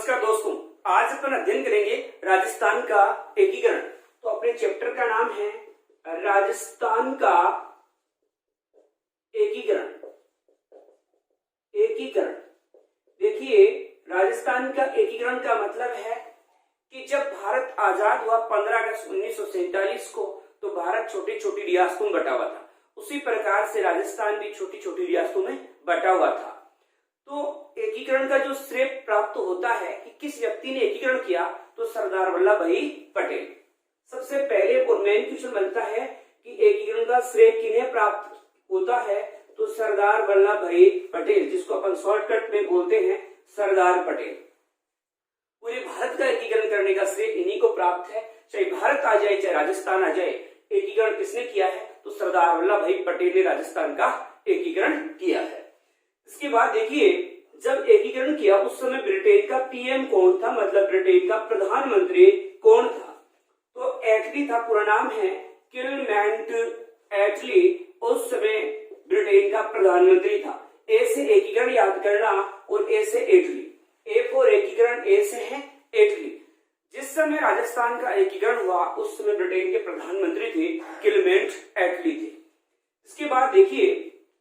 नमस्कार दोस्तों, आज अपन अध्ययन करेंगे राजस्थान का एकीकरण। तो अपने चैप्टर का नाम है राजस्थान का एकीकरण। एकीकरण देखिए, राजस्थान का एकीकरण का मतलब है कि जब भारत आजाद हुआ 15 अगस्त 1947 को, तो भारत छोटी छोटी रियासतों में बटा हुआ था। उसी प्रकार से राजस्थान भी छोटी छोटी रियासतों में बटा हुआ था। तो एकीकरण का जो श्रेय प्राप्त होता है कि किस व्यक्ति ने एकीकरण किया, तो सरदार वल्लभ भाई पटेल। सबसे पहले और मेन क्वेश्चन बनता है कि एकीकरण का श्रेय किन्हें प्राप्त होता है, तो सरदार वल्लभ भाई पटेल, जिसको अपन शॉर्टकट में बोलते हैं सरदार पटेल। पूरे भारत का एकीकरण करने का श्रेय इन्हीं को प्राप्त है। चाहे भारत आ जाए चाहे राजस्थान आ जाए, एकीकरण किसने किया है, तो सरदार वल्लभ भाई पटेल ने राजस्थान का एकीकरण किया है। इसके बाद देखिए, जब एकीकरण किया उस समय ब्रिटेन का पीएम कौन था, मतलब ब्रिटेन का प्रधानमंत्री कौन था, तो एटली था। पूरा नाम है क्लेमेंट एटली। उस समय ब्रिटेन का प्रधानमंत्री था। ए से एकीकरण याद करना और ए से एटली। ए फॉर एकीकरण, ए से है एटली। जिस समय राजस्थान का एकीकरण हुआ उस समय ब्रिटेन के प्रधानमंत्री थे क्लेमेंट एटली थे। इसके बाद देखिए,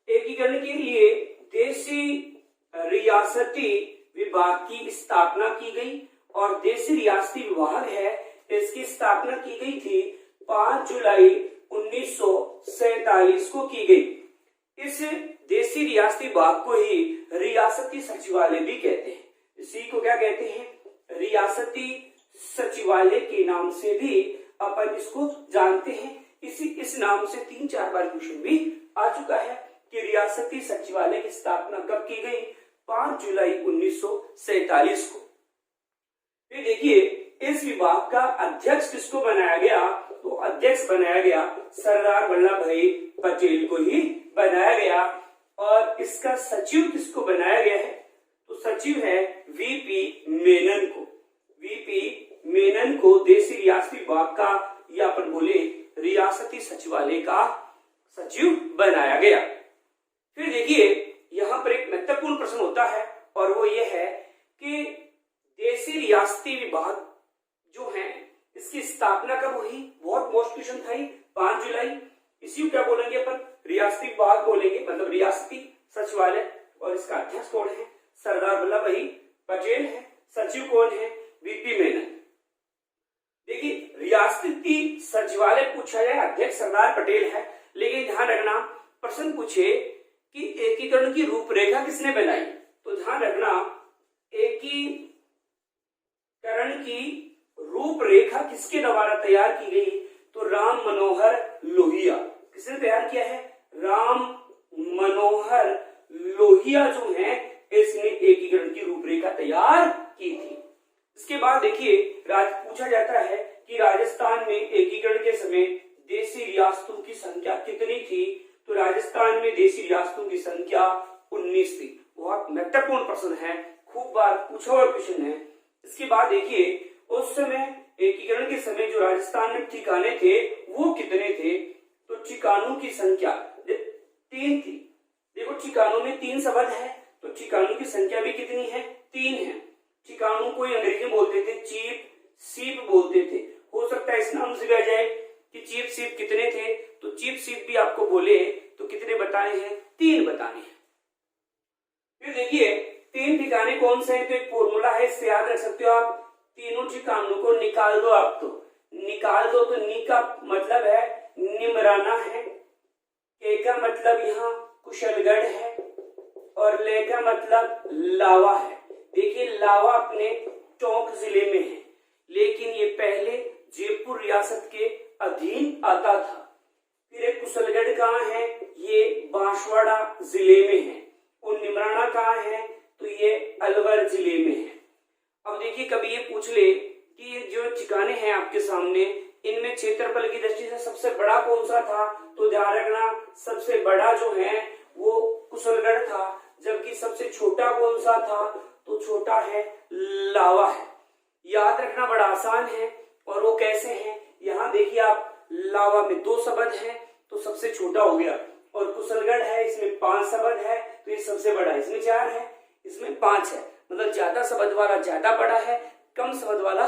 एकीकरण के लिए देशी रियासती विभाग की स्थापना की गई, और देशी रियासती विभाग है इसकी स्थापना की गई थी 5 जुलाई 1947 को की गई। इस देशी रियासती विभाग को ही रियासती सचिवालय भी कहते हैं। इसी को क्या कहते हैं, रियासती सचिवालय के नाम से भी अपन इसको जानते हैं। इस नाम से 3-4 बार क्वेश्चन भी आ चुका है कि रियासती सचिवालय की स्थापना कब की गई, 5 जुलाई 1947 को। फिर देखिए, इस विभाग का अध्यक्ष किसको बनाया गया, तो अध्यक्ष बनाया गया सरदार वल्लभ भाई पटेल को ही बनाया गया। और इसका सचिव किसको बनाया गया है, तो सचिव है वीपी मेनन को। वीपी मेनन को देशी रियासती विभाग का, या अपन बोले रियासती सचिवालय का सचिव बनाया गया। फिर देखिए, यहाँ पर एक महत्वपूर्ण प्रश्न होता है, और वो ये है कि देशी रियासती विभाग जो है इसकी स्थापना कब हुई। बहुत मोस्ट क्वेश्चन था ये, 5 जुलाई। इसी को क्या बोलेंगे अपन, रियासती विभाग बोलेंगे, मतलब रियासती सचिवालय। और इसका अध्यक्ष कौन है, सरदार वल्लभ भाई पटेल है। सचिव कौन है, वीपी मेनन। देखिए, रियासती सचिवालय पूछा जाए, अध्यक्ष सरदार पटेल है, लेकिन ध्यान रखना प्रश्न पूछे कि एकीकरण की रूपरेखा किसने बनाई, तो ध्यान रखना एकीकरण की रूपरेखा किसके द्वारा तैयार की गई, तो राम मनोहर लोहिया। किसने तैयार किया है, राम मनोहर लोहिया जो है इसने एकीकरण की रूपरेखा तैयार की थी। इसके बाद देखिए, पूछा जाता है कि राजस्थान में एकीकरण के समय देशी रियासतों की संख्या कितनी थी, तो राजस्थान में देशी रियासतों की संख्या 19 थी। बहुत महत्वपूर्ण प्रश्न है, खूब बार पूछा हुआ क्वेश्चन है। इसके बाद देखिए, उस समय एकीकरण के समय जो राजस्थान में ठिकाने थे वो कितने थे, तो ठिकानों की संख्या 3 थी। देखो, ठिकानों में 3 शब्द है, तो ठिकानों की संख्या भी कितनी है, 3 है। ठिकानों को अंग्रेजी में बोलते थे चीफ सीप बोलते थे। हो सकता है इस नाम से भी आ जाए कि चीफ सीप कितने थे, तो चीफ सीप भी आपको बोले तो कितने बताने हैं, 3 बताने हैं। फिर देखिए, 3 ठिकाने कौन से हैं, तो एक फॉर्मूला है, इससे याद रख सकते हो आप। तीनों ठिकानों को निकाल दो, आप तो निकाल दो। तो नी का मतलब है निमराना है, के का मतलब यहाँ कुशलगढ़ है, और ले का मतलब लावा है। देखिए, लावा अपने टोंक जिले में है, लेकिन ये पहले जयपुर रियासत के अधीन आता था। फिर एक कुशलगढ़ कहाँ है, ये बांसवाड़ा जिले में है। और निमराना कहाँ है, तो ये अलवर जिले में है। अब देखिए, कभी ये पूछ ले कि ये जो ठिकाने हैं आपके सामने, इनमें क्षेत्रफल की दृष्टि से सबसे बड़ा कौन सा था, तो ध्यान रखना सबसे बड़ा जो है वो कुशलगढ़ था। जबकि सबसे छोटा कौन सा था, तो छोटा है लावा है। याद रखना बड़ा आसान है, और वो कैसे है, यहाँ देखिए आप, लावा में 2 शब्द है तो सबसे छोटा हो गया, और कुशलगढ़ है इसमें 5 शब्द है तो ये सबसे बड़ा है। इसमें 4 है, इसमें 5 है, मतलब ज्यादा शब्द वाला ज्यादा बड़ा है, कम शब्द वाला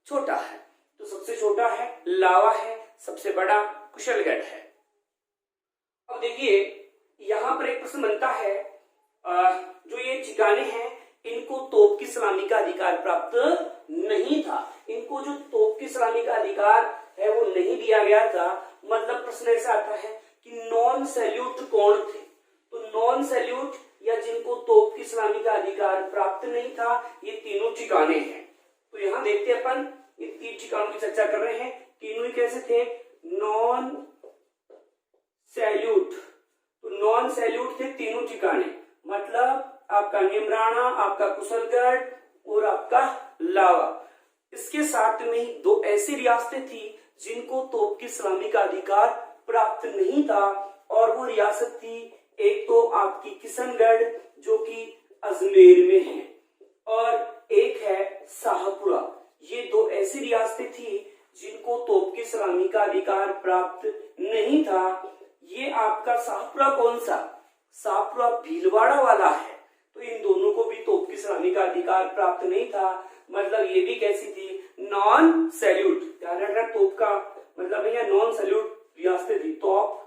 छोटा है। तो सबसे छोटा है लावा है, सबसे बड़ा कुशलगढ़ है। अब देखिए यहाँ पर एक प्रश्न बनता है, जो ये ठिकाने हैं इनको तोप की सलामी का अधिकार प्राप्त नहीं था। इनको जो तोप की सलामी का अधिकार है वो नहीं दिया गया था। मतलब प्रश्न ऐसा आता है कि नॉन सैल्यूट कौन थे? तो नॉन सैल्यूट या जिनको तोप की सलामी का अधिकार प्राप्त नहीं था, ये तीनों ठिकाने हैं। तो यहाँ देखते हैं अपन ये तीन ठिकानों की चर्चा कर रहे हैं। तीनों ही कैसे थे? Non salute. तो नॉन सैल्यूट थे तीनों ठिकाने, मतलब आपका निमराना, आपका कुशलगढ़ और आपका लावा। इसके साथ में ही दो ऐसी रियासतें थी जिनको तोप की सलामी का अधिकार प्राप्त नहीं था, और वो रियासत थी एक तो आपकी किशनगढ़ जो कि अजमेर में है, और एक है शाहपुरा। ये दो ऐसी रियासतें थी जिनको तोप की सलामी का अधिकार प्राप्त नहीं था। ये आपका शाहपुरा कौन सा? शाहपुरा भीलवाड़ा वाला है। तो इन दोनों को भी तोप की सलामी का अधिकार प्राप्त नहीं था। मतलब ये भी कैसी थी? Non salute. ध्यान रखना, तोप का मतलब है यहाँ नॉन सैल्यूट रियासतें थी, तोप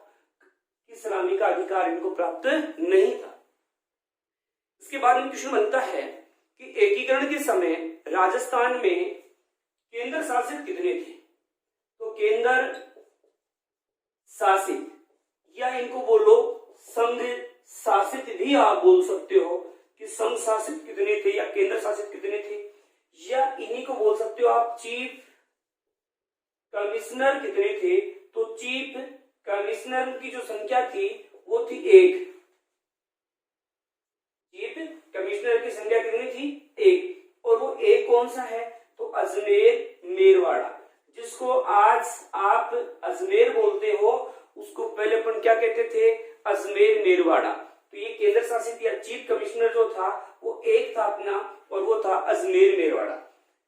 की सलामी का अधिकार इनको प्राप्त नहीं था। इसके बाद में क्वेश्चन बनता है कि एकीकरण के समय राजस्थान में केंद्र शासित कितने थे? तो केंद्र शासित या इनको बोलो संघ शासित भी आप बोल सकते हो कि संघ शासित कितने थे या केंद्र शासित कितने थे, या इन्हीं को बोल सकते हो आप चीफ कमिश्नर कितने थे। तो चीफ कमिश्नर की जो संख्या थी वो थी 1। चीफ कमिश्नर की संख्या कितनी थी? 1। और वो 1 कौन सा है? तो अजमेर मेरवाड़ा, जिसको आज आप अजमेर बोलते हो, उसको पहले अपन क्या कहते थे? अजमेर मेरवाड़ा। तो ये केंद्र शासित या चीफ कमिश्नर जो था वो 1 था अपना, और वो था अजमेर मेरवाड़ा।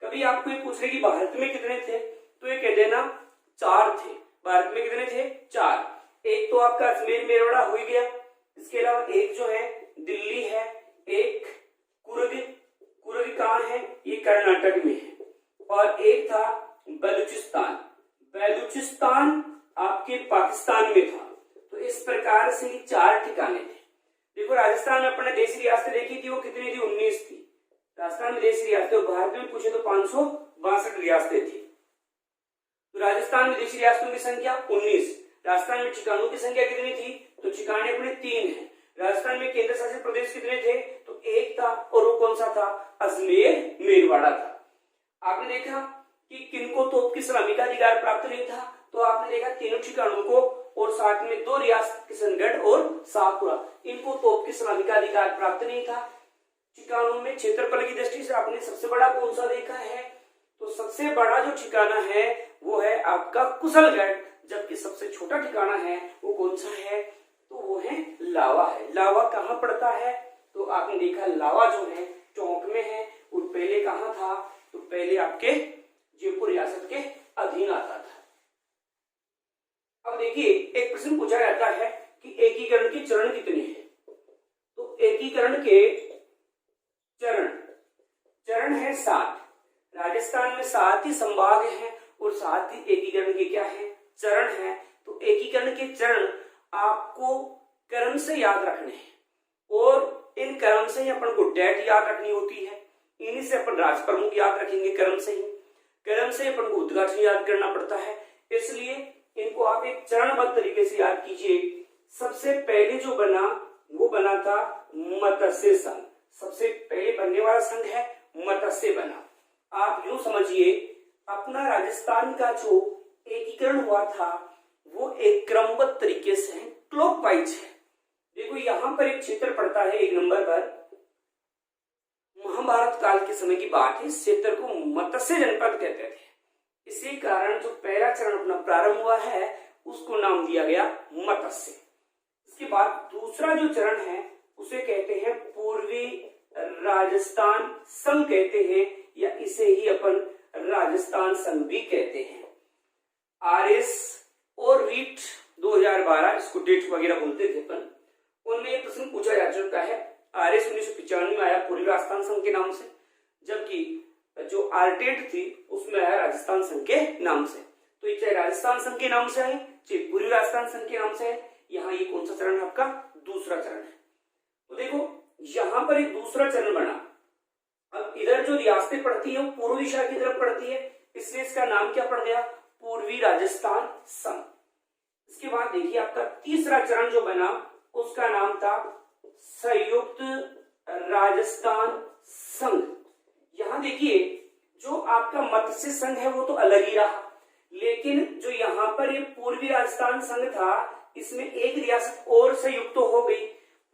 कभी आपको ये पूछ रहे कि भारत में कितने थे, तो ये कह देना 4 थे। भारत में कितने थे? 4। एक तो आपका अजमेर मेरवाड़ा हो गया, इसके अलावा एक जो है दिल्ली है, एक कुर्ग। कुर्ग कहाँ है? ये कर्नाटक में है, और एक था बलूचिस्तान। बलूचिस्तान आपके पाकिस्तान में था। तो इस प्रकार से 4 ठिकाने थे। देखो राजस्थान में अपने देशी रियासतें देखी थी, वो कितनी थी? 19 थी। राजस्थान में देशी रियासतें, भारत में पूछे तो 562 रियासतें थी। तो राजस्थान में देशी रियासतों की संख्या 19। राजस्थान में ठिकानों की संख्या कितनी थी? तो ठिकाने अपने 3 हैं। राजस्थान में केंद्र शासित प्रदेश कितने थे? तो 1 था, और वो कौन सा था? अजमेर मेरवाड़ा था। आपने देखा कि किनको तोप की सलामी का अधिकार प्राप्त नहीं था, तो आपने देखा तीनों ठिकानों को, और साथ में 2 रियासत किशनगढ़ और शाहपुरा, इनको तोप की सलामी का अधिकार प्राप्त नहीं था। ठिकानों में क्षेत्रफल की दृष्टि से आपने सबसे बड़ा कौन सा देखा है? तो सबसे बड़ा जो ठिकाना है वो है आपका कुशलगढ़, जबकि सबसे छोटा ठिकाना है वो कौन सा है? तो वो है लावा है। लावा कहाँ पड़ता है? तो आपने देखा लावा जो है टोंक में है, और पहले कहाँ था? तो पहले आपके जयपुर रियासत के अधीन आता था। अब देखिए एक प्रश्न पूछा जाता है कि एकीकरण के चरण कितने हैं? तो एकीकरण के चरण है 7। राजस्थान में 7 ही संभाग हैं, और 7 ही एकीकरण के क्या है? चरण है। तो एकीकरण के चरण आपको क्रम से याद रखने हैं, और इन क्रम से ही अपन को डेट याद रखनी होती है। इन्हीं से अपन राज प्रमुख याद रखेंगे, क्रम से ही। क्रम से अपन को उद्घाटन याद करना पड़ता है, इसलिए इनको आप एक चरणबद्ध तरीके से याद कीजिए। सबसे पहले जो बना वो बना था मत्स्य संघ। सबसे पहले बनने वाला संघ है मत्स्य बना। आप यूं समझिए अपना राजस्थान का जो एकीकरण हुआ था वो एक क्रमबद्ध तरीके से है, क्लॉकवाइज है। देखो यहाँ पर एक क्षेत्र पड़ता है 1 नंबर पर, महाभारत काल के समय की बात है। इस क्षेत्र को मत्स्य जनपद कहते थे। इसी कारण जो पहला चरण अपना प्रारंभ हुआ है उसको नाम दिया गया मत्स्य। इसके बाद दूसरा जो चरण है उसे कहते हैं पूर्वी राजस्थान संघ कहते हैं, या इसे ही अपन राजस्थान संघ भी कहते हैं। आरएस और रीट 2012 इसको डेट वगैरह बोलते थे अपन। उनमें एक प्रश्न पूछा जा चुका है RS 1995 में आया पूर्वी राजस्थान संघ के नाम से, जबकि जो आरटेट थी उसमें आया राजस्थान संघ के नाम से। तो ये चाहे राजस्थान संघ के नाम से है चाहे पूर्वी राजस्थान संघ के नाम से है, यहाँ ये कौन सा चरण है आपका? दूसरा चरण है। तो देखो यहाँ पर एक दूसरा चरण बना। अब इधर जो रियासतें पड़ती है वो पूर्व दिशा की तरफ पड़ती है, इसलिए इसका नाम क्या पड़ गया? पूर्वी राजस्थान संघ। इसके बाद देखिए आपका तीसरा चरण जो बना उसका नाम था संयुक्त राजस्थान संघ। यहां देखिए जो आपका मत्स्य संघ है वो तो अलग ही रहा, लेकिन जो यहाँ पर ये पूर्वी राजस्थान संघ था इसमें एक रियासत और संयुक्त हो गई,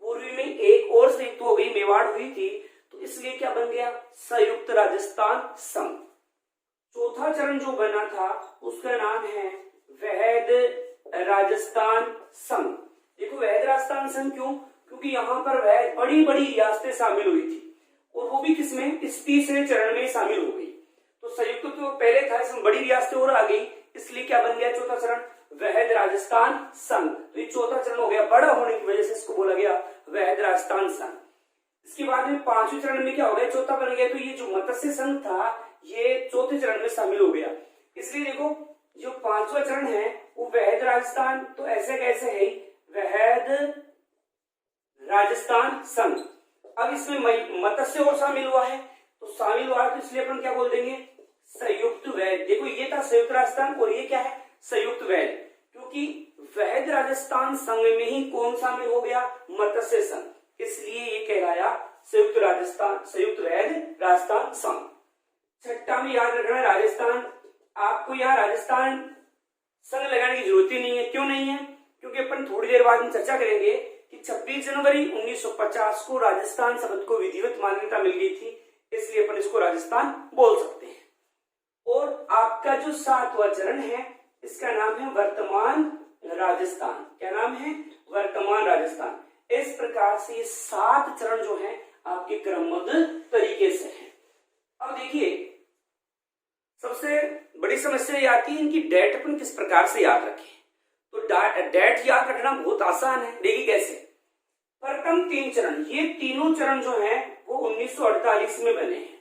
पूर्वी में एक और संयुक्त हो गई, मेवाड़ हुई थी, तो इसलिए क्या बन गया? संयुक्त राजस्थान संघ। चौथा चरण जो बना था उसका नाम है वैध राजस्थान संघ। देखो वैध राजस्थान संघ क्यों? क्योंकि यहाँ पर वह बड़ी बड़ी रियासतें शामिल हुई थी और वो भी किसमें? इस तीसरे चरण में शामिल हो गई। तो संयुक्त तो पहले था, इसमें बड़ी रियासतें और आ गई, इसलिए क्या बन गया चौथा चरण? वैध राजस्थान संघ। तो ये चौथा चरण हो गया, बड़ा होने की वजह से इसको बोला गया वैध राजस्थान संघ। इसके बाद में पांचवें चरण में क्या हो गया? चौथा बन गया, तो ये जो मत्स्य संघ था ये चौथे चरण में शामिल हो गया। इसलिए देखो जो पांचवा चरण है वो वैध राजस्थान, तो ऐसे कैसे है वैध राजस्थान संघ। अब इसमें मत्स्य और शामिल हुआ है, तो शामिल हुआ है तो इसलिए अपन क्या बोल देंगे? संयुक्त वैध। देखो ये था संयुक्त राजस्थान और ये क्या है? संयुक्त वैध। क्योंकि वैध राजस्थान संघ में ही कौन शामिल हो गया? मत्स्य संघ, इसलिए ये कहलाया संयुक्त वैध राजस्थान संघ। छठा में याद रखना राजस्थान, आपको यहाँ राजस्थान संघ लगाने की जरूरत ही नहीं है। क्यों नहीं है? क्योंकि अपन थोड़ी देर बाद में चर्चा करेंगे कि 26 जनवरी 1950 को राजस्थान शब्द को विधिवत मान्यता मिल गई थी, इसलिए अपन इसको राजस्थान बोल सकते हैं। और आपका जो सातवां चरण है इसका नाम है वर्तमान राजस्थान। क्या नाम है? वर्तमान राजस्थान। इस प्रकार से ये 7 चरण जो है आपके क्रमबद्ध तरीके से है। अब देखिए सबसे बड़ी समस्या ये आती है इनकी डेट अपन किस प्रकार से याद रखें। तो डेट याद रखना बहुत आसान है, देखिए कैसे। प्रथम 3 चरण, ये तीनों चरण जो है वो 1948 में बने हैं।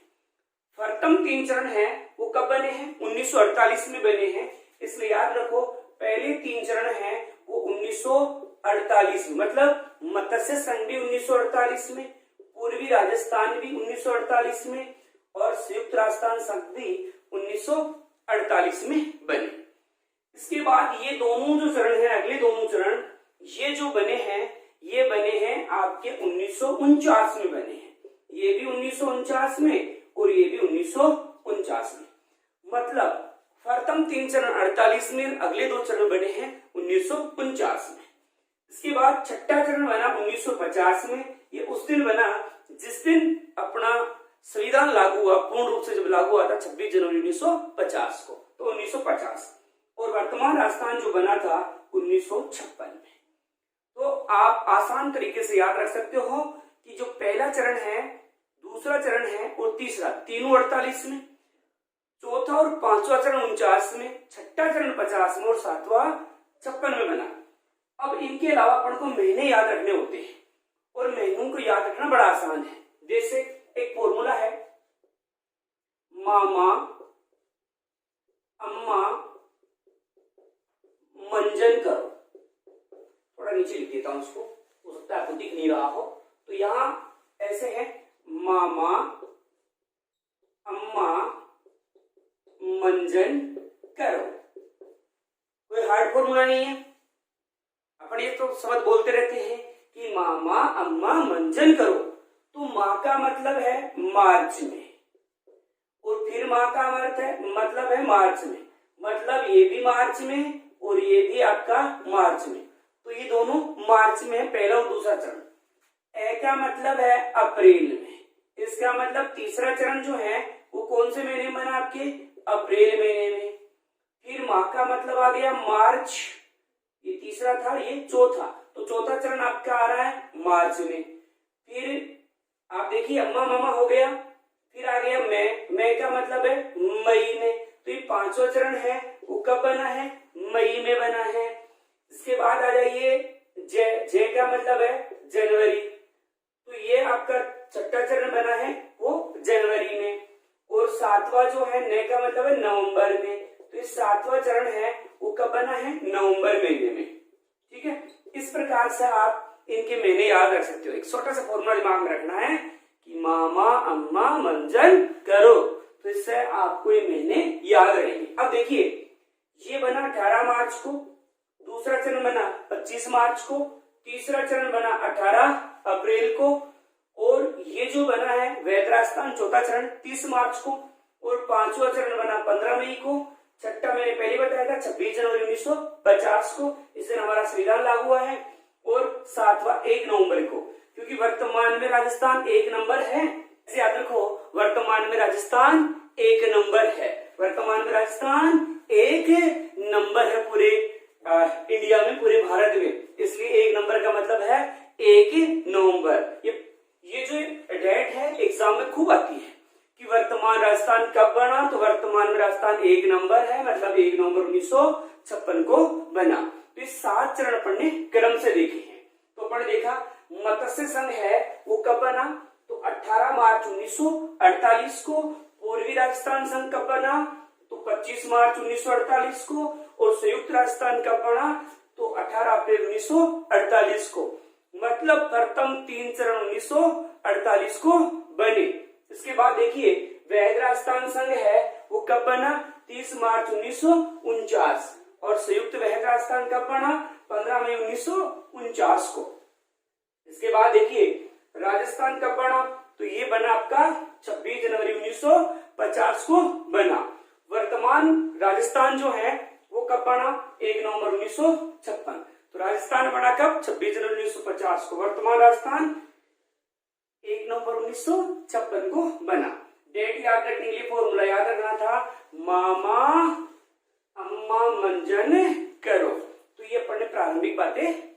प्रथम 3 चरण है वो कब बने हैं? 1948 में बने हैं, इसलिए याद रखो पहले 3 चरण है वो 1948 में, मतलब मत्स्य संघ भी 1948 में, पूर्वी राजस्थान भी 1948 में और संयुक्त राजस्थान संघ भी 1948 में बने। इसके बाद ये दोनों जो चरण है, अगले दोनों चरण ये जो बने हैं ये बने हैं आपके 1949 में बने हैं। ये भी 1949 में और ये भी 1949 में, मतलब प्रथम 3 चरण 48 में, अगले 2 चरण बने हैं 1949 में। इसके बाद छठा चरण बना 1950 में। ये उस दिन बना जिस दिन अपना संविधान लागू हुआ, पूर्ण रूप से जब लागू हुआ था 26 जनवरी 1950 को, तो 1950। और वर्तमान राजस्थान जो बना था 1956 में। तो आप आसान तरीके से याद रख सकते हो कि जो पहला चरण है, दूसरा चरण है और तीसरा, तीनों 48 में, चौथा और पांचवा चरण 49 में, छठा चरण 50 में और सातवां 56 में बना। अब इनके अलावा अपन को महीने याद रखने होते हैं और महीनों को याद रखना बड़ा आसान है। जैसे एक फॉर्मूला है, मामा अम्मा मंजन करो। थोड़ा नीचे लिख देता हूं उसको, हो सकता है आपको दिख नहीं रहा हो। तो यहां ऐसे है, मामा अम्मा मंजन करो। कोई हार्ड फॉर्मूला नहीं है, अपन ये तो शब्द बोलते रहते हैं कि मामा अम्मा मंजन करो। तो माँ का मतलब है मार्च में और फिर माँ का मतलब है मार्च में, मतलब ये भी मार्च में और ये भी आपका मार्च में, तो ये दोनों मार्च में है, पहला और दूसरा चरण। ए का मतलब है अप्रैल में, इसका मतलब तीसरा चरण जो है वो कौन से महीने में बना? आपके अप्रैल महीने में। फिर माँ का मतलब आ गया मार्च, ये तीसरा था, ये चौथा, तो चौथा चरण आपका आ रहा है मार्च में। फिर आप देखिए अम्मा मामा हो गया, फिर आ गया मैं का मतलब है मई में, तो ये पांचवा चरण है वो कब बना है? मई में बना है। इसके बाद आ जाइए जय का मतलब है जनवरी, तो ये सातवां जो है न का मतलब है नवंबर में, तो ये सातवां चरण है वो कब बना है? नवंबर महीने में। ठीक है, इस प्रकार से आप इनके महीने याद रख सकते हो। एक छोटा सा फॉर्मूला दिमाग में रखना है कि मामा अम्मा मंजन करो, तो इससे आपको ये महीने याद रहेंगे। अब देखिए ये बना 18 मार्च को, दूसरा चरण बना 25 मार्च को, तीसरा चरण बना 18 अप्रैल को, और ये जो बना है वैद्यराजस्थान चौथा चरण 30 मार्च को, और पांचवा चरण बना 15 मई को, छठा मैंने पहले बताया था 26 जनवरी 1950 को, इस दिन हमारा संविधान लागू हुआ है, और सातवां 1 नवंबर को, क्योंकि वर्तमान में राजस्थान 1 नंबर है। इसे याद रखो, वर्तमान में राजस्थान 1 नंबर है, वर्तमान में राजस्थान 1 नंबर है पूरे इंडिया में, पूरे भारत में, इसलिए 1 नंबर का मतलब है 1 नवंबर। ये जो डेट है एग्जाम में खूब आती है कि वर्तमान राजस्थान कब बना, तो वर्तमान में राजस्थान 1 नंबर है, मतलब 1 नवंबर 1956 को बना। तो ये 7 चरण अपन ने क्रम से देखे हैं। तो अपन ने देखा मत्स्य संघ है वो कब बना, तो 18 मार्च 1948 को, पूर्वी राजस्थान संघ कब बना, तो 25 मार्च 1948 को, और संयुक्त राजस्थान कब बना, तो 18 अप्रैल 1948 को, मतलब प्रथम 3 चरण 1948 को बने। इसके बाद देखिए वैध राजस्थान संघ है वो कब बना, 30 मार्च 1949, और संयुक्त वैध राजस्थान कब बना, 15 मई 1949 को। इसके बाद देखिए राजस्थान कब बना, तो ये बना आपका 26 जनवरी 1950 को बना। वर्तमान राजस्थान जो है वो कब बना, 1 नवंबर 1956। तो राजस्थान बना कब, 26 जनवरी 1950 को, वर्तमान राजस्थान 1 नवंबर 1956 को बना। डेट याद रखने के लिए फॉर्मूला याद रखना था, मामा अम्मा मंजन करो। तो ये अपन ने प्रारंभिक बातें